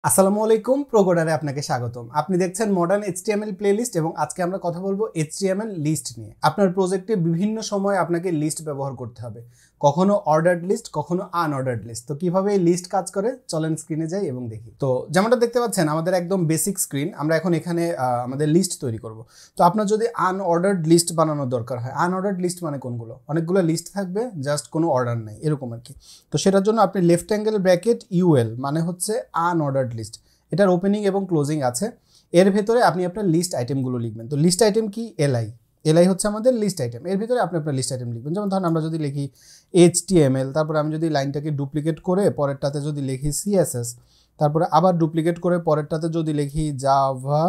আসসালামু আলাইকুম প্রোকোডারে আপনাকে স্বাগতম। আপনি দেখছেন মডার্ন এইচটিএমএল প্লেলিস্ট এবং আজকে আমরা কথা বলবো এইচটিএমএল লিস্ট নিয়ে। আপনার প্রজেক্টে বিভিন্ন সময় আপনাকে লিস্ট ব্যবহার করতে হবে, কখনো অর্ডার্ড লিস্ট, কখনো আনঅর্ডার্ড লিস্ট। তো কিভাবে এই লিস্ট কাজ করে চলেন স্ক্রিনে যাই এবং দেখি। তো যেমনটা দেখতে পাচ্ছেন আমাদের একদম বেসিক স্ক্রিন, আমরা এখন এখানে আমাদের লিস্ট তৈরি করব। তো আপনার যদি আনঅর্ডার্ড লিস্ট বানানোর দরকার হয়, আনঅর্ডার্ড লিস্ট মানে কোনগুলো, অনেকগুলো লিস্ট থাকবে জাস্ট কোনো অর্ডার নেই এরকম আর কি। তো সেটার জন্য আপনি লেফট অ্যাঙ্গেল ব্র্যাকেট ইউএল মানে হচ্ছে আনঅর্ডার্ড লিস্ট, এটার ওপেনিং এবং ক্লোজিং আছে। এর ভেতরে আপনি আপনার লিস্ট আইটেমগুলো লিখবেন। তো লিস্ট আইটেম কি? এলআই হচ্ছে আমাদের লিস্ট আইটেম। এর ভিতরে আপনি আপনার লিস্ট আইটেম লিখবেন। যেমন ধরুন আমরা যদি লিখি এইচটিএমএল, তারপরে আমি যদি লাইনটাকে ডুপ্লিকেট করে পরেরটাতে যদি লিখি সিএসএস, তারপরে আবার ডুপ্লিকেট করে পরেরটাতে যদি লিখি জাভা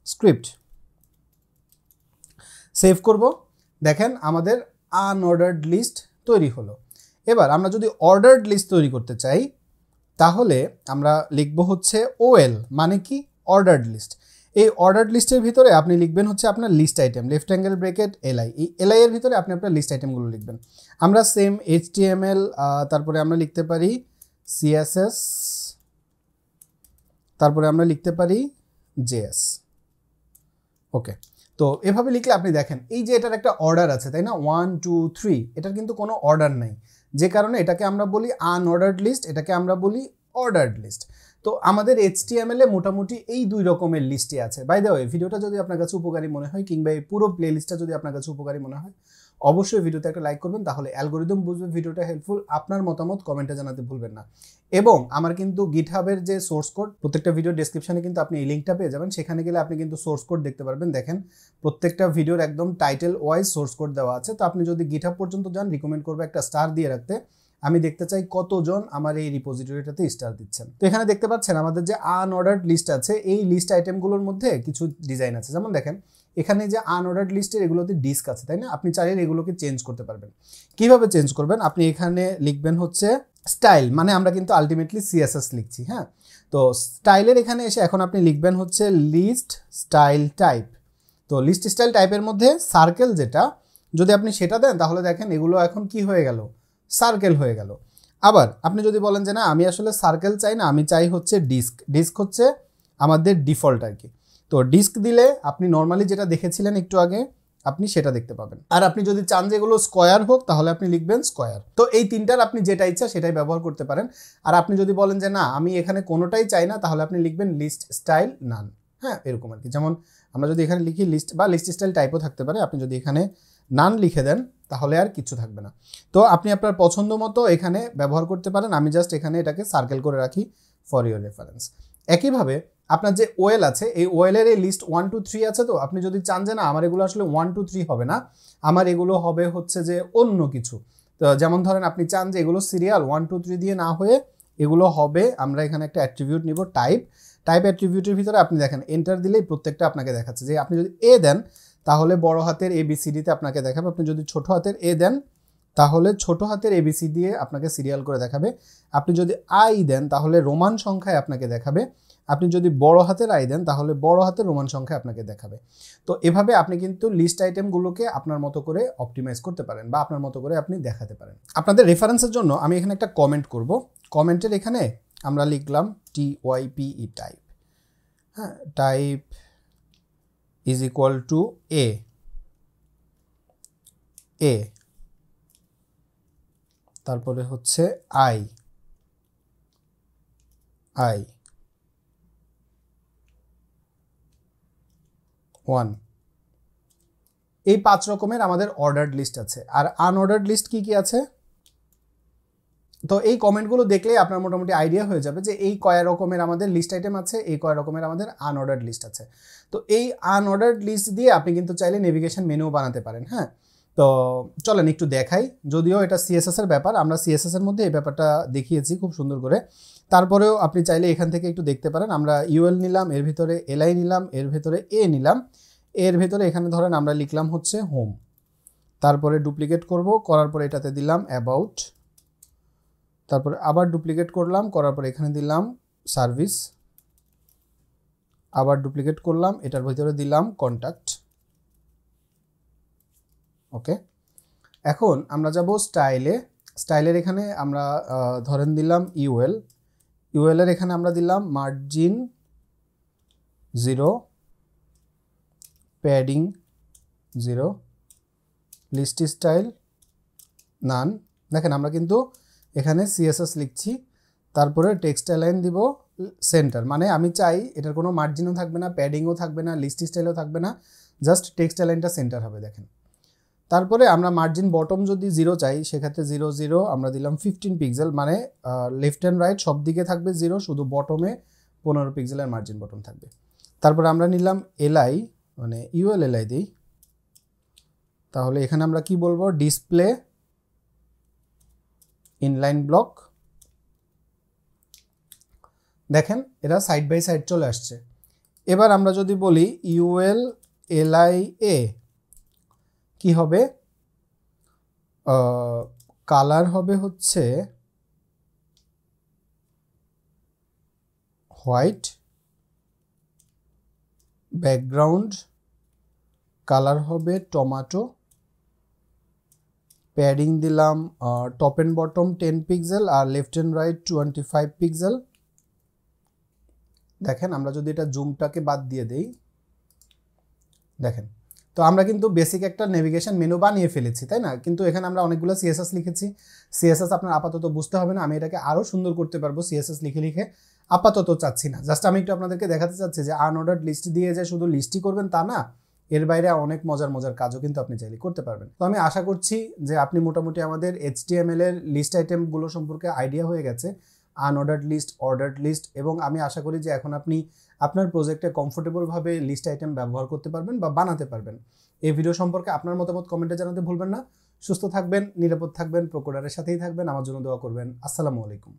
স্ক্রিপ্ট, সেভ করব, দেখেন আমাদের আনঅর্ডার্ড লিস্ট তৈরি হলো। এবার আমরা যদি অর্ডার্ড লিস্ট তৈরি করতে চাই তাহলে আমরা লিখব হচ্ছে ওএল মানে কি? Ordered list. এই অর্ডার্ড লিস্টের ভিতরে আপনি লিখবেন হচ্ছে আপনার list item, left angle bracket LI. এই এলআই এর ভিতরে আপনি আপনার লিস্ট আইটেমগুলো লিখবেন। আমরা সেম এইচটিএমএল, তারপরে আমরা লিখতে পারি সিএসএস, তারপরে আমরা লিখতে পারি জেএস। ওকে, তো এভাবে লিখলে আপনি দেখেন এই যে এটার একটা অর্ডার আছে, তাই না? 1 2 3, এটার কিন্তু কোনো অর্ডার নাই, যে কারণে এটাকে আমরা বলি আনঅর্ডার্ড লিস্ট, এটাকে আমরা বলি অর্ডার্ড লিস্ট। তো আমাদের এইচটিএমএল এ মোটামুটি এই দুই রকমের লিস্টই আছে। বাই দ্য ওয়ে, ভিডিওটা যদি আপনার কাছে উপকারী মনে হয় কিংবা এই পুরো প্লে লিস্টটা যদি আপনার কাছে উপকারী মনে হয়, অবশ্যই ভিডিওতে একটা লাইক করবেন, তাহলে অ্যালগোরিদম বুঝবে ভিডিওটা হেল্পফুল। আপনার মতামত কমেন্টে জানাতে ভুলবেন না। এবং আমার কিন্তু গিটহাবের যে সোর্স কোড, প্রত্যেকটা ভিডিও ডেসক্রিপশনে কিন্তু আপনি এই লিঙ্কটা পেয়ে যাবেন, সেখানে গেলে আপনি কিন্তু সোর্স কোড দেখতে পারবেন। দেখেন প্রত্যেকটা ভিডিওর একদম টাইটেল ওয়াইজ সোর্স কোড দেওয়া আছে। তো আপনি যদি গিটহাব পর্যন্ত যান, রিকমেন্ড করবো একটা স্টার দিয়ে রাখতে। আমি দেখতে চাই কতজন আমার এই রিপোজিটরিটাতে স্টার দিচ্ছেন। তো এখানে দেখতে পাচ্ছেন আমাদের যে আনঅর্ডার্ড লিস্ট আছে, এই লিস্ট আইটেমগুলোর মধ্যে কিছু ডিজাইন আছে। যেমন দেখেন এখানে যে আনঅর্ডার্ড লিস্টের এগুলোতে ডিস্ক আছে, তাই না? আপনি চাইলে এগুলোকে চেঞ্জ করতে পারবেন। কিভাবে চেঞ্জ করবেন? আপনি এখানে লিখবেন হচ্ছে স্টাইল, মানে আমরা কিন্তু আলটিমেটলি সিএসএস লিখছি, হ্যাঁ। তো স্টাইলের এখানে এসে এখন আপনি লিখবেন হচ্ছে লিস্ট স্টাইল টাইপ। তো লিস্ট স্টাইল টাইপের মধ্যে সার্কেল যেটা, যদি আপনি সেটা দেন তাহলে দেখেন এগুলো এখন কি হয়ে গেল? সার্কেল হয়ে গেল। আবার আপনি যদি বলেন যে না, আমি আসলে সার্কেল চাই না, আমি চাই হচ্ছে ডিস্ক। ডিস্ক হচ্ছে আমাদের ডিফল্ট আর কি। তো ডিস্ক দিলে আপনি নর্মালি যেটা দেখেছিলেন একটু আগে, আপনি সেটা দেখতে পাবেন। আর আপনি যদি চান যে এগুলো স্কোয়ার হোক, তাহলে আপনি লিখবেন স্কোয়ার। তো এই তিনটার আপনি যেটা ইচ্ছা সেটাই ব্যবহার করতে পারেন। আর আপনি যদি বলেন যে না, আমি এখানে কোনোটাই চাই না, তাহলে আপনি লিখবেন লিস্ট স্টাইল নান। হ্যাঁ, এরকম আর কি। যেমন আমরা যদি এখানে লিখি লিস্ট বা লিস্ট স্টাইল টাইপও থাকতে পারে, আপনি যদি এখানে নান লিখে দেন তাহলে আর কিছু থাকবে না। তো আপনি আপনার পছন্দ মতো এখানে ব্যবহার করতে পারেন। আমি জাস্ট এখানে এটাকে সার্কেল করে রাখি ফর ইউর রেফারেন্স। একইভাবে আপনার যে ওয়েল আছে, এই ওয়েলের এই লিস্ট 1 2 3 আছে। তো আপনি যদি চান যে না, আমার এগুলো আসলে 1 2 3 হবে না, আমার এগুলো হবে হচ্ছে যে অন্য কিছু। তো যেমন ধরেন আপনি চান যে এগুলো সিরিয়াল 1 2 3 দিয়ে না হয়ে এগুলো হবে, আমরা এখানে একটা অ্যাট্রিবিউট নিব টাইপ। টাইপ অ্যাট্রিবিউটের ভিতরে আপনি দেখেন এন্টার দিলেই প্রত্যেকটা আপনাকে দেখাচ্ছে। যে আপনি যদি এ দেন তাহলে বড় হাতের ABCDতে আপনাকে দেখাবে। আপনি যদি ছোট হাতের এ দেন তাহলে ছোট হাতের ABC দিয়ে আপনাকে সিরিয়াল করে দেখাবে। আপনি যদি আই দেন তাহলে রোমান সংখ্যায় আপনাকে দেখাবে। আপনি যদি বড় হাতের আই দেন তাহলে বড় হাতের রোমান সংখ্যায় আপনাকে দেখাবে। তো এভাবে আপনি কিন্তু লিস্ট আইটেমগুলোকে আপনার মতো করে অপটিমাইজ করতে পারেন বা আপনার মতো করে আপনি দেখাতে পারেন। আপনাদের রেফারেন্সের জন্য আমি এখানে একটা কমেন্ট করব। কমেন্টের এখানে আমরা লিখলাম TYPE টাইপ, হ্যাঁ, টাইপ ইজ ইকুয়াল টু এ, তারপরে হচ্ছে আই 1। এই 5 রকমের আমাদের অর্ডার্ড লিস্ট আছে। আর আনঅর্ডার্ড লিস্ট কি কি আছে? তো এই কমেন্টগুলো দেখলেই আপনার মোটামুটি আইডিয়া হয়ে যাবে যে এই কয় রকমের আমাদের লিস্ট আইটেম আছে, এই কয় রকমের আমাদের আনঅর্ডার্ড লিস্ট আছে। তো এই আনঅর্ডার্ড লিস্ট দিয়ে আপনি কিন্তু চাইলে নেভিগেশন মেনুও বানাতে পারেন, হ্যাঁ। তো চলেন একটু দেখাই। যদিও এটা সিএসএস এর ব্যাপার, আমরা সিএসএস এর মধ্যে এই ব্যাপারটা দেখিয়েছি খুব সুন্দর করে। তারপরেও আপনি চাইলে এখান থেকে একটু দেখতে পারেন। আমরা ইউএল নিলাম, এর ভিতরে এলআই নিলাম, এর ভিতরে এ নিলাম, এর ভিতরে এখানে ধরেন আমরা লিখলাম হচ্ছে হোম। তারপরে ডুপ্লিকেট করব, করার পরে এটাতে দিলাম অ্যাবাউট, তারপরে আবার ডুপ্লিকেট করলাম, করার পরে এখানে দিলাম সার্ভিস, আবার ডুপ্লিকেট করলাম, এটার ভিতরে দিলাম কন্ট্যাক্ট। ওকে, এখন আমরা যাব স্টাইলে। স্টাইলের এখানে আমরা ধরেন দিলাম ইউএল, ইউএল এর এখানে আমরা দিলাম মার্জিন 0, প্যাডিং 0, লিস্ট স্টাইল নান। দেখেন আমরা কিন্তু এখানে সিএসএস লিখছি, তারপরে টেক্সট অ্যালাইন দিব সেন্টার, মানে আমি চাই এটার কোনো মার্জিনও থাকবে না, প্যাডিংও থাকবে না, লিস্ট স্টাইলও থাকবে না, জাস্ট টেক্সট অ্যালাইনটা সেন্টার হবে। দেখেন তারপরে আমরা মার্জিন বটম যদি 0 চাই সেক্ষেত্রে 0 0 আমরা দিলাম 15 পিক্সেল, মানে লেফট অ্যান্ড রাইট সব দিকে থাকবে 0, শুধু বটমে 15 পিক্সেলের মার্জিন বটম থাকবে। তারপরে আমরা নিলাম এলআই, মানে ইউএল এলআই দিই, তাহলে এখানে আমরা কি বলবো, ডিসপ্লে ইনলাইন ব্লক। দেখেন এটা সাইড বাই সাইড চলে আসছে। এবার আমরা যদি বলি ইউএল এলআই এ কি হবে, কালার হবে হচ্ছে হোয়াইট, ব্যাকগ্রাউন্ড কালার হবে টমেটো, প্যাডিং দিলাম টপ এন্ড বটম 10 পিক্সেল আর লেফট এন্ড রাইট 25 পিক্সেল। দেখেন আমরা যদি এটা জুমটাকে বাদ দিয়ে দেই, দেখেন তো আমরা কিন্তু বেসিক একটা নেভিগেশন মেনু বানিয়ে ফেলেছি, তাই না? কিন্তু এখানে আমরা অনেকগুলো সিএসএস লিখেছি। সিএসএস আপনার আপাতত বুঝতে হবে না, আমি এটাকে আরও সুন্দর করতে পারবো সিএসএস লিখে লিখে, আপাতত চাচ্ছি না। জাস্ট আমি একটু আপনাদেরকে দেখাতে চাচ্ছি যে আনঅর্ডার্ড লিস্ট দিয়ে যে শুধু লিস্টই করবেন তা না, এর বাইরে অনেক মজার মজার কাজও কিন্তু আপনি চাইলে করতে পারবেন। তো আমি আশা করছি যে আপনি মোটামুটি আমাদের HTML এর লিস্ট আইটেমগুলো সম্পর্কে আইডিয়া হয়ে গেছে, আনঅর্ডার্ড লিস্ট, অর্ডার্ড লিস্ট, এবং আমি আশা করি যে এখন আপনি আপনার প্রজেক্টে কমফোর্টেবলভাবে লিস্ট আইটেম ব্যবহার করতে পারবেন বা বানাতে পারবেন। এই ভিডিও সম্পর্কে আপনার মতামত কমেন্টে জানাতে ভুলবেন না। সুস্থ থাকবেন, নিরাপদ থাকবেন, প্রকোডারের সাথেই থাকবেন, আমার জন্য দোয়া করবেন। আসসালামু আলাইকুম।